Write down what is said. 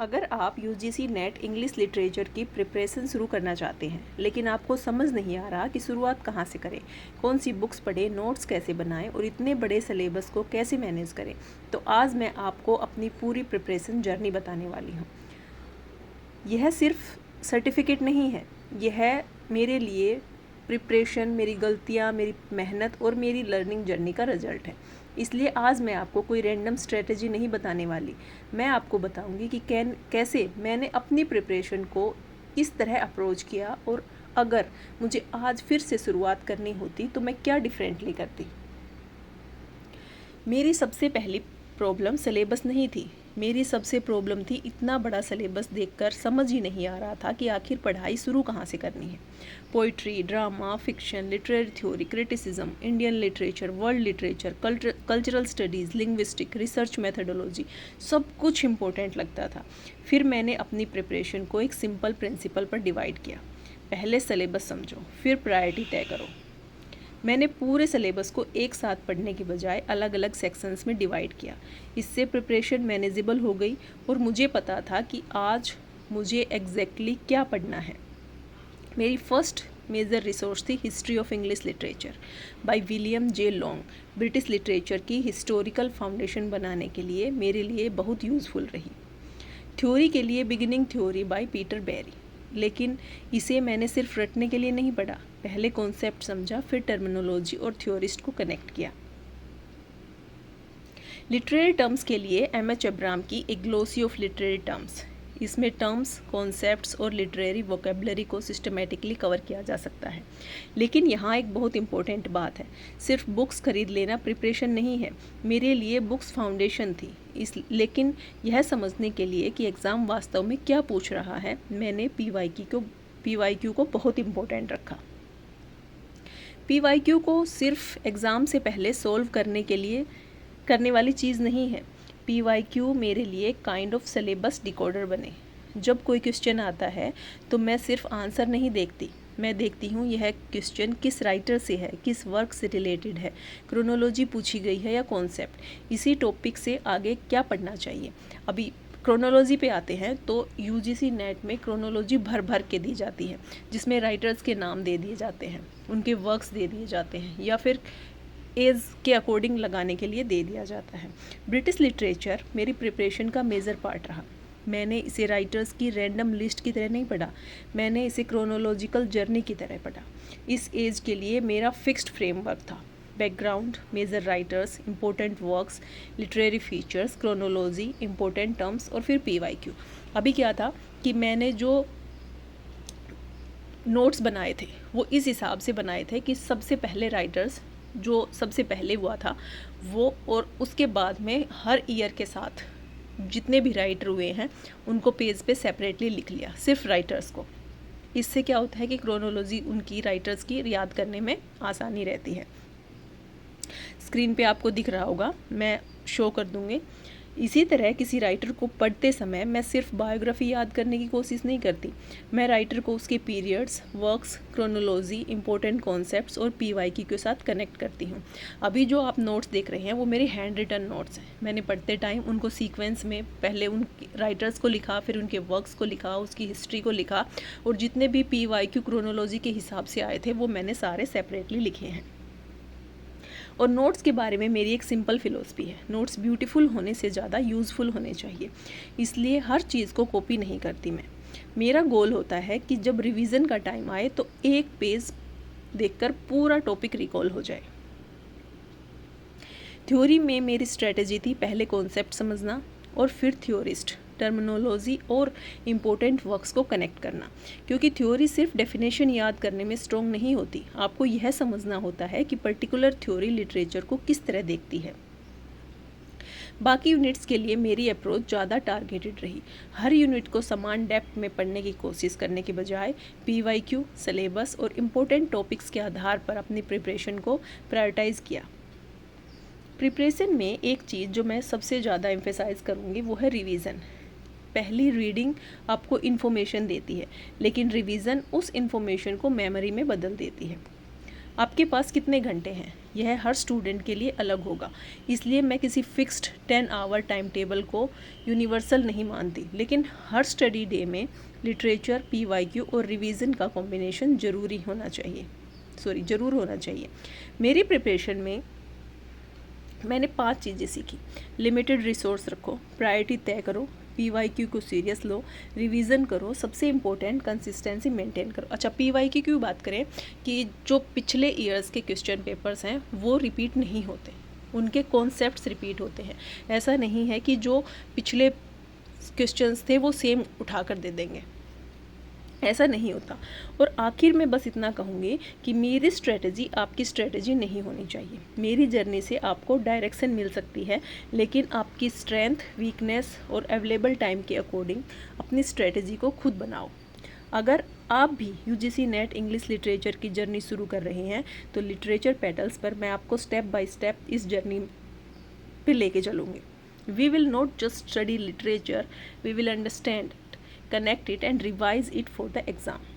अगर आप UGC net English literature की प्रिपरेशन शुरू करना चाहते हैं लेकिन आपको समझ नहीं आ रहा कि शुरुआत कहाँ से करें, कौन सी बुक्स पढ़ें, नोट्स कैसे बनाएं और इतने बड़े सिलेबस को कैसे मैनेज करें, तो आज मैं आपको अपनी पूरी प्रिपरेशन जर्नी बताने वाली हूँ। यह सिर्फ सर्टिफिकेट नहीं है, यह मेरे लिए प्रिपरेशन, मेरी गलतियाँ, मेरी मेहनत और मेरी लर्निंग जर्नी का रिजल्ट है। इसलिए आज मैं आपको कोई रैंडम स्ट्रेटजी नहीं बताने वाली। मैं आपको बताऊंगी कि कैसे मैंने अपनी प्रिपरेशन को इस तरह अप्रोच किया और अगर मुझे आज फिर से शुरुआत करनी होती तो मैं क्या डिफरेंटली करती। मेरी सबसे पहली प्रॉब्लम सिलेबस नहीं थी। मेरी सबसे प्रॉब्लम थी इतना बड़ा सिलेबस देखकर समझ ही नहीं आ रहा था कि आखिर पढ़ाई शुरू कहाँ से करनी है। Poetry, drama, fiction, literary theory, criticism, Indian literature, world literature, cultural studies, linguistic, research methodology, सब कुछ इम्पोर्टेंट लगता था। फिर मैंने अपनी प्रिपरेशन को एक सिंपल प्रिंसिपल पर डिवाइड किया। पहले सिलेबस समझो, फिर प्रायोरिटी तय करो। मैंने पूरे सिलेबस को एक साथ पढ़ने के बजाय अलग अलग सेक्शंस में डिवाइड किया। इससे प्रिपरेशन मैनेजेबल हो गई और मुझे पता था कि आज मुझे एग्जैक्टली क्या पढ़ना है। मेरी फर्स्ट मेजर रिसोर्स थी history of English literature by William J long. British literature की हिस्टोरिकल फाउंडेशन बनाने के लिए मेरे लिए बहुत यूज़फुल रही। थ्योरी के लिए beginning theory by Peter Barry, लेकिन इसे मैंने सिर्फ रटने के लिए नहीं पढ़ा। पहले कॉन्सेप्ट समझा, फिर टर्मिनोलॉजी और थ्योरिस्ट को कनेक्ट किया। लिटरेरी टर्म्स के लिए एम.एच. अब्राम की ए ग्लोसी ऑफ लिटरेरी टर्म्स। इसमें टर्म्स, कॉन्सेप्ट्स और लिटरेरी वोकेबलरी को सिस्टमेटिकली कवर किया जा सकता है। लेकिन यहाँ एक बहुत इंपॉर्टेंट बात है, सिर्फ बुक्स खरीद लेना प्रिपरेशन नहीं है। मेरे लिए बुक्स फाउंडेशन थी। लेकिन यह समझने के लिए कि एग्ज़ाम वास्तव में क्या पूछ रहा है, मैंने पीवाईक्यू को बहुत इम्पोर्टेंट रखा। पीवाईक्यू को सिर्फ एग्ज़ाम से पहले सॉल्व करने वाली चीज़ नहीं है। पीवाईक्यू मेरे लिए काइंड ऑफ सिलेबस डिकोडर बने। जब कोई क्वेश्चन आता है तो मैं सिर्फ आंसर नहीं देखती, मैं देखती हूँ यह क्वेश्चन किस राइटर से है, किस वर्क से रिलेटेड है, क्रोनोलॉजी पूछी गई है या कॉन्सेप्ट, इसी टॉपिक से आगे क्या पढ़ना चाहिए। अभी क्रोनोलॉजी पे आते हैं तो यूजीसी नेट में क्रोनोलॉजी भर भर के दी जाती है, जिसमें राइटर्स के नाम दे दिए जाते हैं, उनके वर्क्स दे दिए जाते हैं या फिर एज के अकॉर्डिंग लगाने के लिए दे दिया जाता है। ब्रिटिश लिटरेचर मेरी प्रिपरेशन का मेजर पार्ट रहा। मैंने इसे राइटर्स की रैंडम लिस्ट की तरह नहीं पढ़ा, मैंने इसे क्रोनोलॉजिकल जर्नी की तरह पढ़ा। इस एज के लिए मेरा फिक्स्ड फ्रेमवर्क था: background, major writers, important works, literary features, chronology, important terms और फिर पीवाईक्यू। अभी क्या था कि मैंने जो नोट्स बनाए थे वो इस हिसाब से बनाए थे कि सबसे पहले राइटर्स जो सबसे पहले हुआ था वो, और उसके बाद में हर ईयर के साथ जितने भी राइटर हुए हैं उनको पेज पे सेपरेटली लिख लिया, सिर्फ राइटर्स को। इससे क्या होता है कि क्रोनोलॉजी उनकी राइटर्स की याद करने में आसानी रहती है। स्क्रीन पे आपको दिख रहा होगा, मैं शो कर दूँगी। इसी तरह किसी राइटर को पढ़ते समय मैं सिर्फ बायोग्राफी याद करने की कोशिश नहीं करती, मैं राइटर को उसके periods, works, chronology, important concepts और पीवाईक्यू के साथ कनेक्ट करती हूँ। अभी जो आप नोट्स देख रहे हैं वो मेरे हैंड रिटन नोट्स हैं। मैंने पढ़ते टाइम उनको सीक्वेंस में पहले उन राइटर्स को लिखा, फिर उनके वर्क्स को लिखा, उसकी हिस्ट्री को लिखा, और जितने भी पीवाईक्यू क्रोनोलॉजी के हिसाब से आए थे वो मैंने सारे सेपरेटली लिखे हैं। और नोट्स के बारे में मेरी एक सिंपल फिलॉसफी है, नोट्स ब्यूटीफुल होने से ज़्यादा यूज़फुल होने चाहिए। इसलिए हर चीज़ को कॉपी नहीं करती मैं। मेरा गोल होता है कि जब रिवीजन का टाइम आए तो एक पेज देखकर पूरा टॉपिक रिकॉल हो जाए। थ्योरी में मेरी स्ट्रेटजी थी पहले कॉन्सेप्ट समझना और फिर थ्योरिस्ट, टर्मिनोलॉजी और इम्पोर्टेंट वर्क्स को कनेक्ट करना, क्योंकि थ्योरी सिर्फ डेफिनेशन याद करने में स्ट्रॉन्ग नहीं होती, आपको यह समझना होता है कि पर्टिकुलर थ्योरी लिटरेचर को किस तरह देखती है। बाकी यूनिट्स के लिए मेरी अप्रोच ज़्यादा टारगेटेड रही। हर यूनिट को समान डेप्थ में पढ़ने की कोशिश करने के बजाय पीवाईक्यू, सिलेबस और इम्पोर्टेंट टॉपिक्स के आधार पर अपनी प्रिपरेशन को प्रायोरिटाइज़ किया। प्रिपरेशन में एक चीज़ जो मैं सबसे ज़्यादा एम्फेसाइज करूँगी वो है रिवीज़न। पहली रीडिंग आपको इन्फॉर्मेशन देती है, लेकिन रिवीजन उस इन्फॉर्मेशन को मेमोरी में बदल देती है। आपके पास कितने घंटे हैं, यह हर स्टूडेंट के लिए अलग होगा। इसलिए मैं किसी फिक्स्ड 10 आवर टाइम टेबल को यूनिवर्सल नहीं मानती, लेकिन हर स्टडी डे में लिटरेचर, PYQ और रिवीजन का कॉम्बिनेशन ज़रूर होना चाहिए। मेरी प्रिपरेशन में मैंने 5 चीज़ें सीखी। लिमिटेड रिसोर्स रखो, प्रायोरिटी तय करो, PYQ को सीरियस लो, रिवीजन करो, सबसे इम्पोर्टेंट कंसिस्टेंसी मेंटेन करो। अच्छा, PYQ की बात करें कि जो पिछले ईयर्स के क्वेश्चन पेपर्स हैं वो रिपीट नहीं होते, उनके कॉन्सेप्ट्स रिपीट होते हैं। ऐसा नहीं है कि जो पिछले क्वेश्चंस थे वो सेम उठा कर दे देंगे, ऐसा नहीं होता। और आखिर में बस इतना कहूँगी कि मेरी स्ट्रेटजी आपकी स्ट्रेटजी नहीं होनी चाहिए। मेरी जर्नी से आपको डायरेक्शन मिल सकती है, लेकिन आपकी स्ट्रेंथ, वीकनेस और अवेलेबल टाइम के अकॉर्डिंग अपनी स्ट्रेटजी को खुद बनाओ। अगर आप भी UGC नेट इंग्लिश लिटरेचर की जर्नी शुरू कर रहे हैं तो लिटरेचर पेडल्स पर मैं आपको स्टेप बाय स्टेप इस जर्नी पे लेके चलूँगी। We will not just study literature, we will understand it, connect it and revise it for the exam.